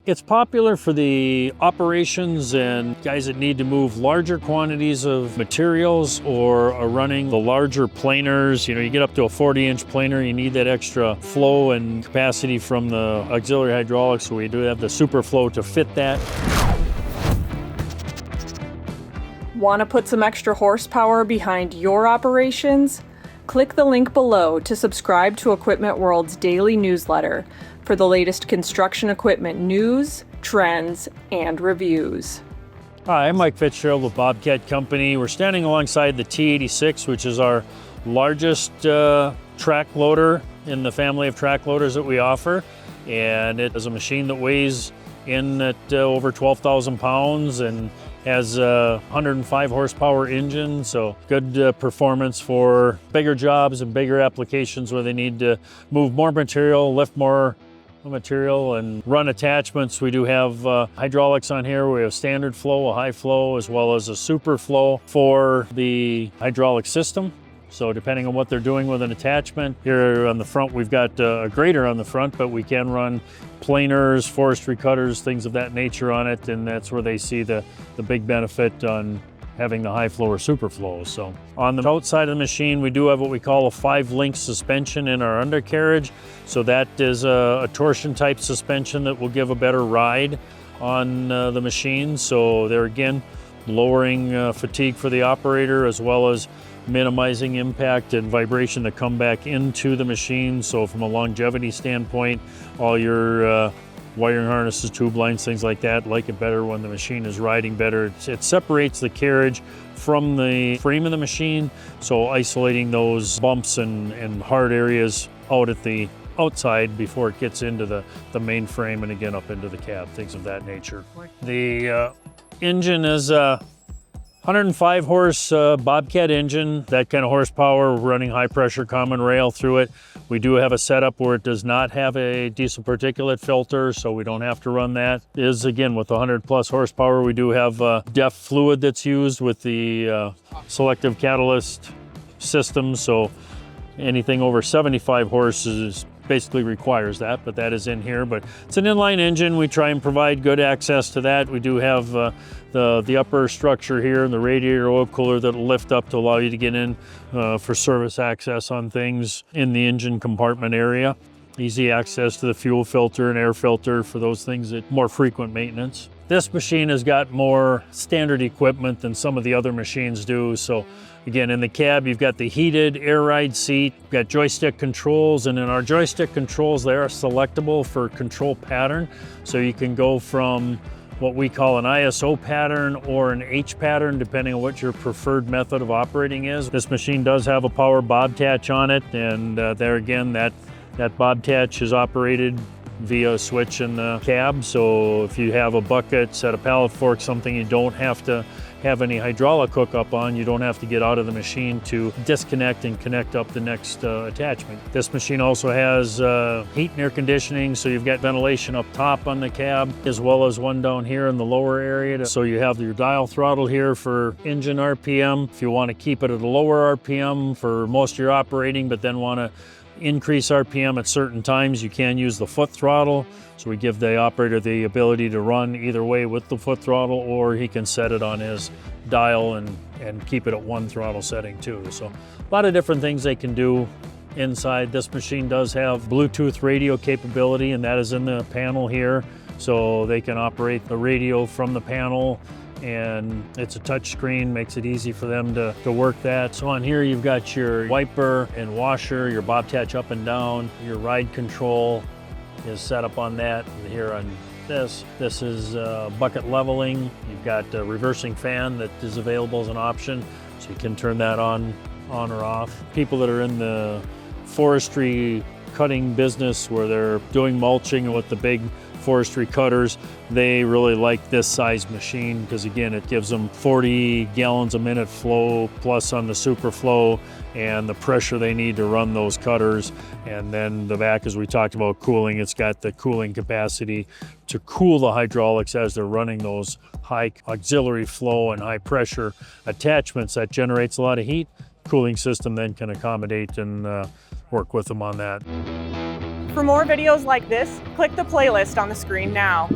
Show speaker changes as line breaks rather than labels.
It's popular for the operations and guys that need to move larger quantities of materials or are running the larger planers. You know, you get up to a 40-inch planer, you need that extra flow and capacity from the auxiliary hydraulics, so we do have the super flow to fit that.
Want to put some extra horsepower behind your operations? Click the link below to subscribe to Equipment World's daily newsletter for the latest construction equipment news, trends, and reviews.
Hi, I'm Mike Fitzgerald with Bobcat Company. We're standing alongside the T86, which is our largest track loader in the family of track loaders that we offer. And it is a machine that weighs in at over 12,000 pounds and has a 105 horsepower engine, so good performance for bigger jobs and bigger applications where they need to move more material, lift more material, and run attachments. We do have hydraulics on here. We have standard flow, a high flow, as well as a super flow for the hydraulic system. So depending on what they're doing with an attachment, here on the front we've got a grader on the front, but we can run planers, forestry cutters, things of that nature on it, and that's where they see the big benefit on having the high flow or super flow. So on the outside of the machine, we do have what we call a 5-link suspension in our undercarriage. So that is a torsion type suspension that will give a better ride on the machine. So there again, lowering fatigue for the operator, as well as minimizing impact and vibration that come back into the machine. So from a longevity standpoint, all your wiring harnesses, tube lines, things like that, like it better when the machine is riding better. It separates the carriage from the frame of the machine, so isolating those bumps and hard areas out at the outside before it gets into the main frame and again up into the cab, things of that nature. The engine is 105 horse Bobcat engine, that kind of horsepower, running high pressure common rail through it. We do have a setup where it does not have a diesel particulate filter, so we don't have to run that. It is again with 100 plus horsepower. We do have DEF fluid that's used with the selective catalyst system, so anything over 75 horses basically requires that, but that is in here. But it's an inline engine. We try and provide good access to that. We do have the upper structure here and the radiator oil cooler that'll lift up to allow you to get in for service access on things in the engine compartment area. Easy access to the fuel filter and air filter for those things that more frequent maintenance. This machine has got more standard equipment than some of the other machines do. So again, in the cab, you've got the heated air ride seat, you've got joystick controls, and in our joystick controls, they are selectable for control pattern. So you can go from what we call an ISO pattern or an H pattern, depending on what your preferred method of operating is. This machine does have a power bob touch on it, and there again, that bob touch is operated via a switch in the cab. So if you have a bucket, set a pallet fork, something you don't have to have any hydraulic hookup on, you don't have to get out of the machine to disconnect and connect up the next attachment. This machine also has heat and air conditioning, so you've got ventilation up top on the cab, as well as one down here in the lower area. So you have your dial throttle here for engine RPM. If you want to keep it at a lower RPM for most of your operating, but then want to increase RPM at certain times, you can use the foot throttle. So we give the operator the ability to run either way with the foot throttle, or he can set it on his dial and keep it at one throttle setting too. So a lot of different things they can do inside. This machine does have Bluetooth radio capability, and that is in the panel here. So they can operate the radio from the panel, and it's a touch screen, makes it easy for them to work that. So on here you've got your wiper and washer, your bob touch up and down, your ride control is set up on that. And here on this is bucket leveling. You've got a reversing fan that is available as an option, so you can turn that on or off. People that are in the forestry cutting business where they're doing mulching with the big forestry cutters, they really like this size machine because again, it gives them 40 gallons a minute flow plus on the super flow and the pressure they need to run those cutters. And then the back, as we talked about cooling, it's got the cooling capacity to cool the hydraulics as they're running those high auxiliary flow and high pressure attachments that generates a lot of heat. Cooling system then can accommodate and work with them on that.
For more videos like this, click the playlist on the screen now.